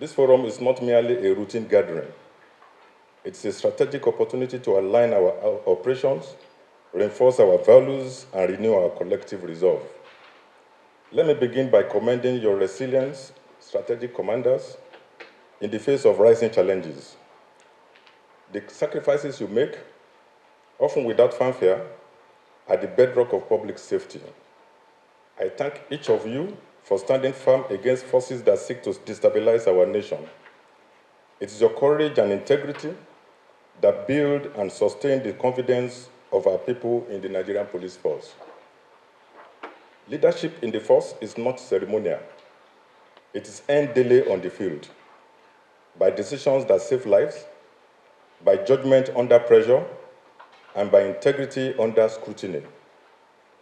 This forum is not merely a routine gathering. It's a strategic opportunity to align our operations, reinforce our values, and renew our collective resolve. Let me begin by commending your resilience, strategic commanders, in the face of rising challenges. The sacrifices you make, often without fanfare, are the bedrock of public safety. I thank each of you for standing firm against forces that seek to destabilize our nation. It is your courage and integrity that build and sustain the confidence of our people in the Nigerian police force. Leadership in the force is not ceremonial. It is earned daily on the field, by decisions that save lives, by judgment under pressure, and by integrity under scrutiny.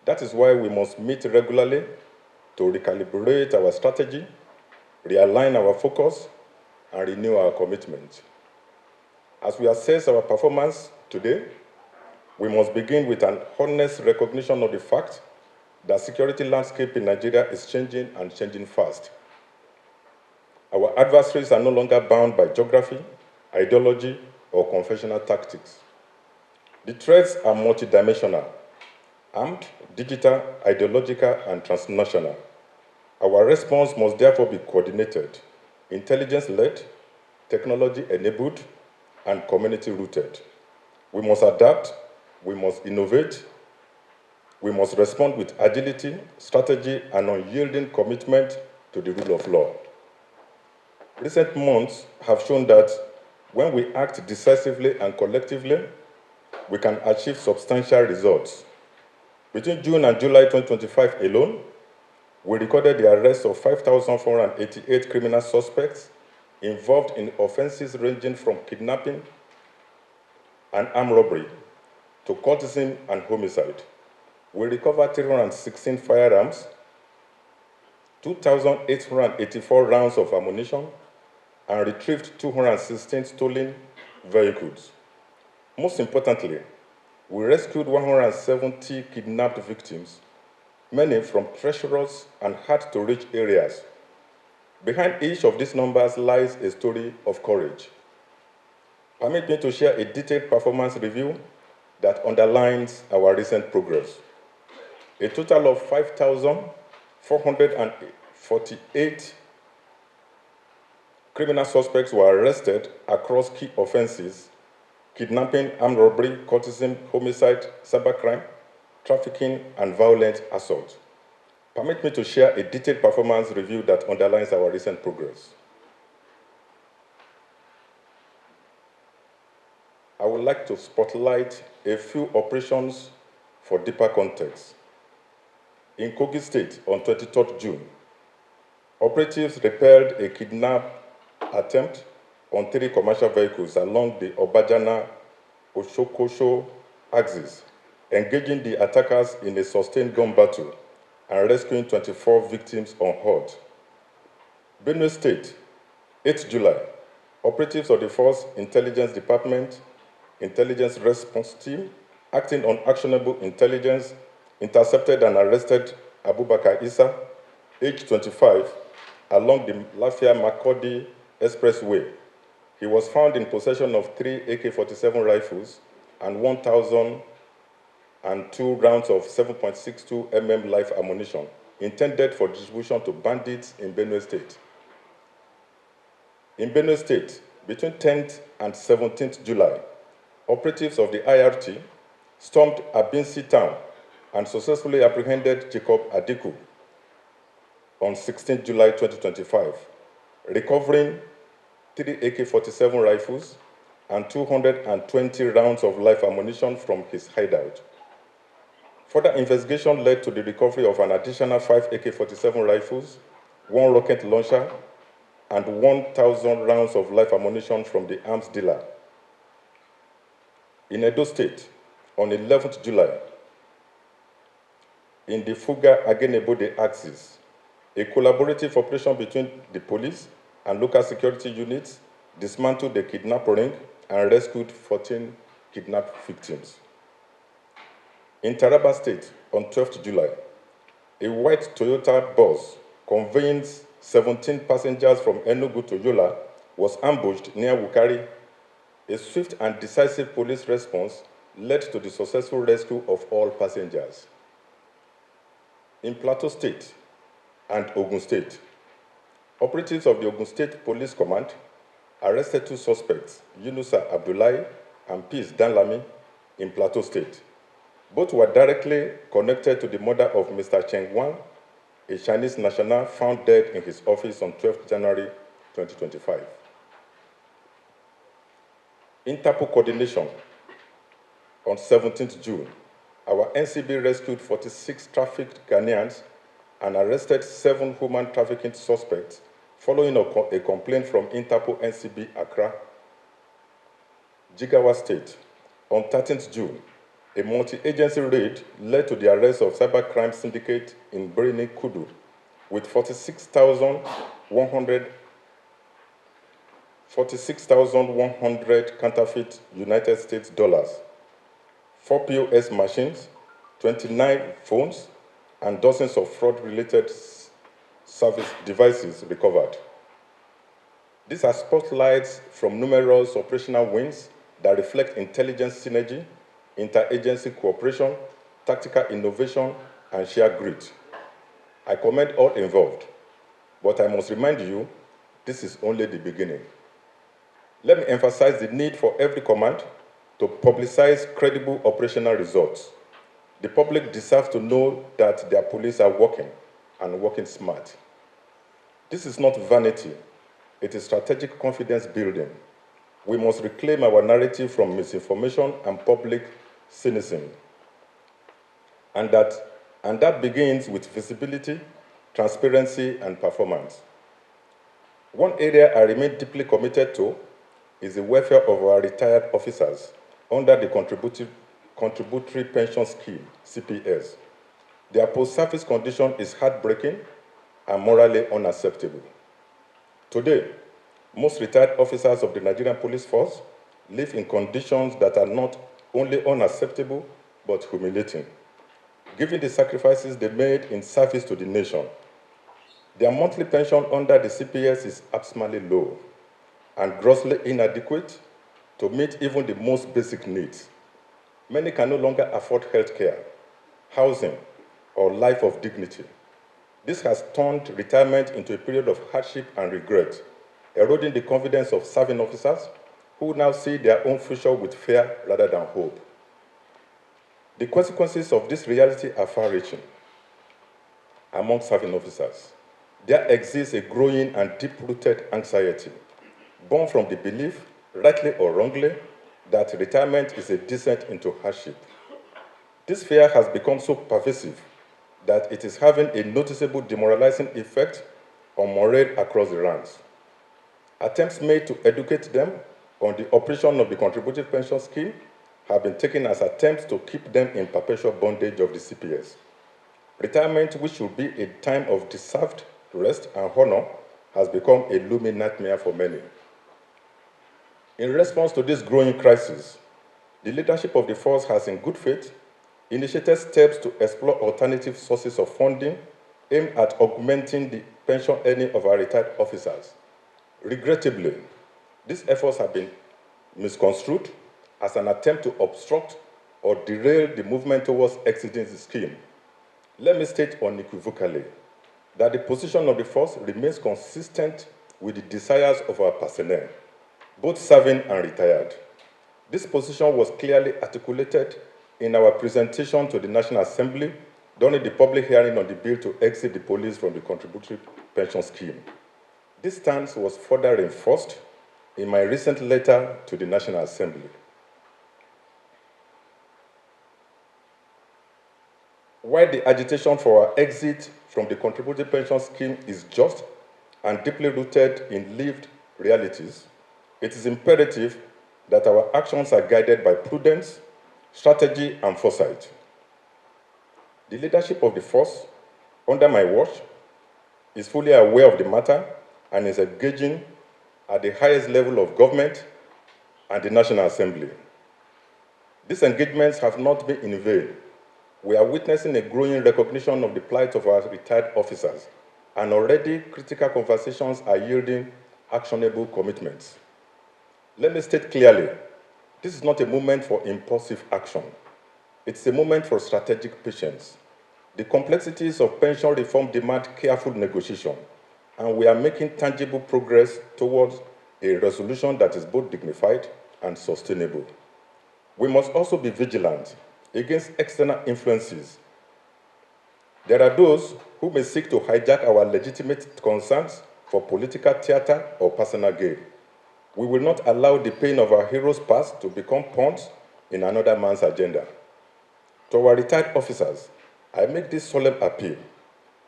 That is why we must meet regularly to recalibrate our strategy, realign our focus, and renew our commitment. As we assess our performance today, we must begin with an honest recognition of the fact that security landscape in Nigeria is changing and changing fast. Our adversaries are no longer bound by geography, ideology, or conventional tactics. The threats are multidimensional, armed, digital, ideological, and transnational. Our response must therefore be coordinated, intelligence-led, technology-enabled, and community-rooted. We must adapt, we must innovate, we must respond with agility, strategy, and unyielding commitment to the rule of law. Recent months have shown that when we act decisively and collectively, we can achieve substantial results. Between June and July 2025 alone, we recorded the arrest of 5,488 criminal suspects involved in offenses ranging from kidnapping and armed robbery to cultism and homicide. We recovered 316 firearms, 2,884 rounds of ammunition, and retrieved 216 stolen vehicles. Most importantly, we rescued 170 kidnapped victims, many from treacherous and hard-to-reach areas. Behind each of these numbers lies a story of courage. Permit me to share a detailed performance review that underlines our recent progress. A total of 5,448 criminal suspects were arrested across key offenses: kidnapping, armed robbery, cultism, homicide, cybercrime, trafficking, and violent assault. Permit me to share a detailed performance review that underlines our recent progress. I would like to spotlight a few operations for deeper context. In Kogi State, on 23rd June, operatives repelled a kidnap attempt on 3 commercial vehicles along the Obajana-Oshokosho axis, engaging the attackers in a sustained gun battle and rescuing 24 victims unhurt. Benue State, 8th July, operatives of the Force Intelligence Department, Intelligence Response Team, acting on actionable intelligence, intercepted and arrested Abubakar Issa, age 25, along the Lafia-Makurdi Expressway. He was found in possession of 3 AK-47 rifles and 1,002 rounds of 7.62 mm live ammunition intended for distribution to bandits in Benue State. In Benue State, between 10th and 17th July, operatives of the IRT stormed Abinsi town and successfully apprehended Jacob Adiku on 16 July 2025, recovering 3 AK-47 rifles and 220 rounds of live ammunition from his hideout. Further investigation led to the recovery of an additional 5 AK-47 rifles, 1 rocket launcher, and 1,000 rounds of live ammunition from the arms dealer. In Edo State, on 11th July, in the Fuga-Agenebode axis, a collaborative operation between the police and local security units dismantled the kidnap ring and rescued 14 kidnapped victims. In Taraba State, on 12th July, a white Toyota bus conveying 17 passengers from Enugu to Yola, was ambushed near Wukari. A swift and decisive police response led to the successful rescue of all passengers. In Plateau State and Ogun State, operatives of the Ogun State Police Command arrested 2 suspects, Yunusa Abdullahi and Peace Danlami, in Plateau State. Both were directly connected to the murder of Mr. Cheng Wang, a Chinese national found dead in his office on 12 January 2025. Interpol coordination. On 17th June, our NCB rescued 46 trafficked Ghanaians and arrested 7 human trafficking suspects following a complaint from Interpol NCB Accra. Jigawa State. On 13th June, a multi-agency raid led to the arrest of cybercrime syndicate in Birni Kudu with 46,100 counterfeit United States dollars, 4 POS machines, 29 phones, and dozens of fraud-related service devices recovered. These are spotlights from numerous operational wins that reflect intelligence synergy, interagency cooperation, tactical innovation, and shared grit. I commend all involved, but I must remind you, this is only the beginning. Let me emphasize the need for every command to publicize credible operational results. The public deserves to know that their police are working, and working smart. This is not vanity, it is strategic confidence building. We must reclaim our narrative from misinformation and public cynicism. And that begins with visibility, transparency, and performance. One area I remain deeply committed to is the welfare of our retired officers under the Contributory Pension Scheme, CPS. Their post-service condition is heartbreaking and morally unacceptable. Today, most retired officers of the Nigerian Police Force live in conditions that are not only unacceptable, but humiliating, given the sacrifices they made in service to the nation. Their monthly pension under the CPS is abysmally low and grossly inadequate to meet even the most basic needs. Many can no longer afford health care, housing, or life of dignity. This has turned retirement into a period of hardship and regret, eroding the confidence of serving officers who now see their own future with fear rather than hope. The consequences of this reality are far-reaching. Among serving officers, there exists a growing and deep-rooted anxiety, born from the belief, rightly or wrongly, that retirement is a descent into hardship. This fear has become so pervasive that it is having a noticeable demoralizing effect on morale across the ranks. Attempts made to educate them on the operation of the contributive pension scheme have been taken as attempts to keep them in perpetual bondage of the CPS. Retirement, which should be a time of deserved rest and honor, has become a looming nightmare for many. In response to this growing crisis, the leadership of the force has, in good faith, initiated steps to explore alternative sources of funding aimed at augmenting the pension earning of our retired officers. Regrettably, these efforts have been misconstrued as an attempt to obstruct or derail the movement towards exiting the scheme. Let me state unequivocally that the position of the force remains consistent with the desires of our personnel, both serving and retired. This position was clearly articulated in our presentation to the National Assembly during the public hearing on the bill to exit the police from the contributory pension scheme. This stance was further reinforced in my recent letter to the National Assembly. While the agitation for our exit from the contributory pension scheme is just and deeply rooted in lived realities, it is imperative that our actions are guided by prudence, strategy, and foresight. The leadership of the force, under my watch, is fully aware of the matter and is engaging at the highest level of government and the National Assembly. These engagements have not been in vain. We are witnessing a growing recognition of the plight of our retired officers, and already critical conversations are yielding actionable commitments. Let me state clearly, this is not a moment for impulsive action. It's a moment for strategic patience. The complexities of pension reform demand careful negotiation, and we are making tangible progress towards a resolution that is both dignified and sustainable. We must also be vigilant against external influences. There are those who may seek to hijack our legitimate concerns for political theater or personal gain. We will not allow the pain of our heroes' past to become pawns in another man's agenda. To our retired officers, I make this solemn appeal.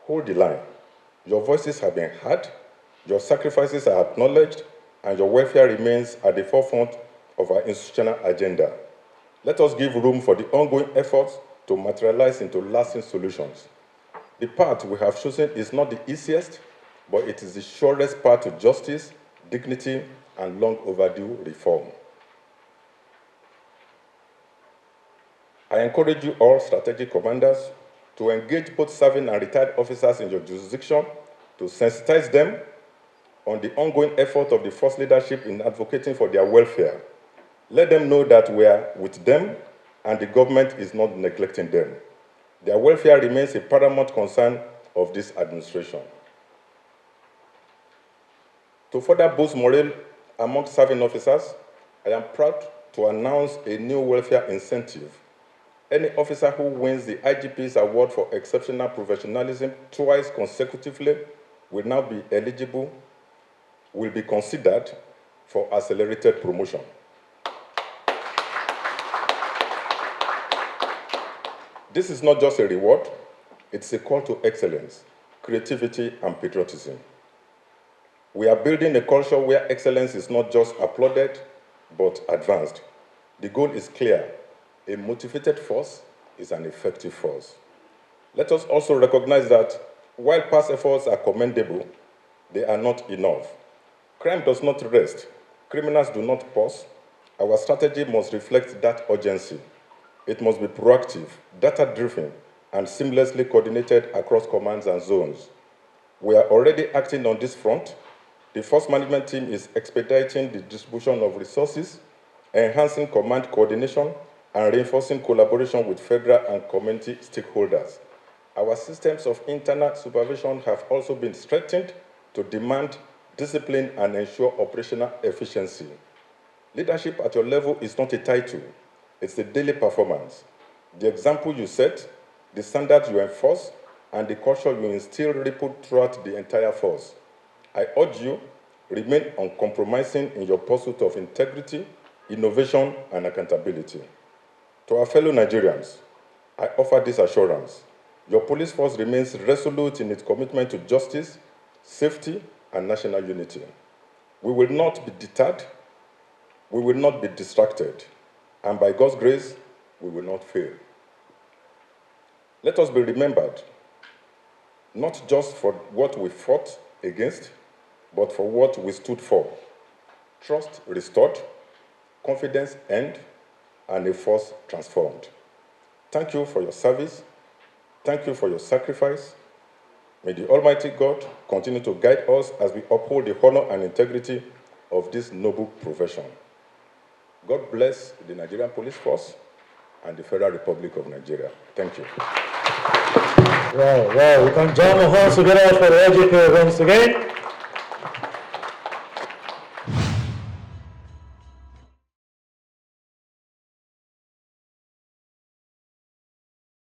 Hold the line. Your voices have been heard, your sacrifices are acknowledged, and your welfare remains at the forefront of our institutional agenda. Let us give room for the ongoing efforts to materialize into lasting solutions. The path we have chosen is not the easiest, but it is the surest path to justice, dignity, and long overdue reform. I encourage you all strategic commanders to engage both serving and retired officers in your jurisdiction to sensitize them on the ongoing effort of the force leadership in advocating for their welfare. Let them know that we are with them and the government is not neglecting them. Their welfare remains a paramount concern of this administration. To further boost morale among serving officers, I am proud to announce a new welfare incentive. Any officer who wins the IGP's award for exceptional professionalism twice consecutively will now be eligible, will be considered for accelerated promotion. This is not just a reward, it's a call to excellence, creativity, and patriotism. We are building a culture where excellence is not just applauded, but advanced. The goal is clear. A motivated force is an effective force. Let us also recognize that while past efforts are commendable, they are not enough. Crime does not rest. Criminals do not pause. Our strategy must reflect that urgency. It must be proactive, data-driven, and seamlessly coordinated across commands and zones. We are already acting on this front. The Force Management Team is expediting the distribution of resources, enhancing command coordination, and reinforcing collaboration with federal and community stakeholders. Our systems of internal supervision have also been strengthened to demand discipline and ensure operational efficiency. Leadership at your level is not a title, it's a daily performance. The example you set, the standards you enforce, and the culture you instill ripple throughout the entire force. I urge you, remain uncompromising in your pursuit of integrity, innovation, and accountability. To our fellow Nigerians, I offer this assurance. Your police force remains resolute in its commitment to justice, safety, and national unity. We will not be deterred, we will not be distracted, and by God's grace, we will not fail. Let us be remembered, not just for what we fought against, but for what we stood for. Trust restored, confidence earned, and a force transformed. Thank you for your service. Thank you for your sacrifice. May the Almighty God continue to guide us as we uphold the honor and integrity of this noble profession. God bless the Nigerian Police Force and the Federal Republic of Nigeria. Thank you. Wow, we can jam our hands together for the IGP once again.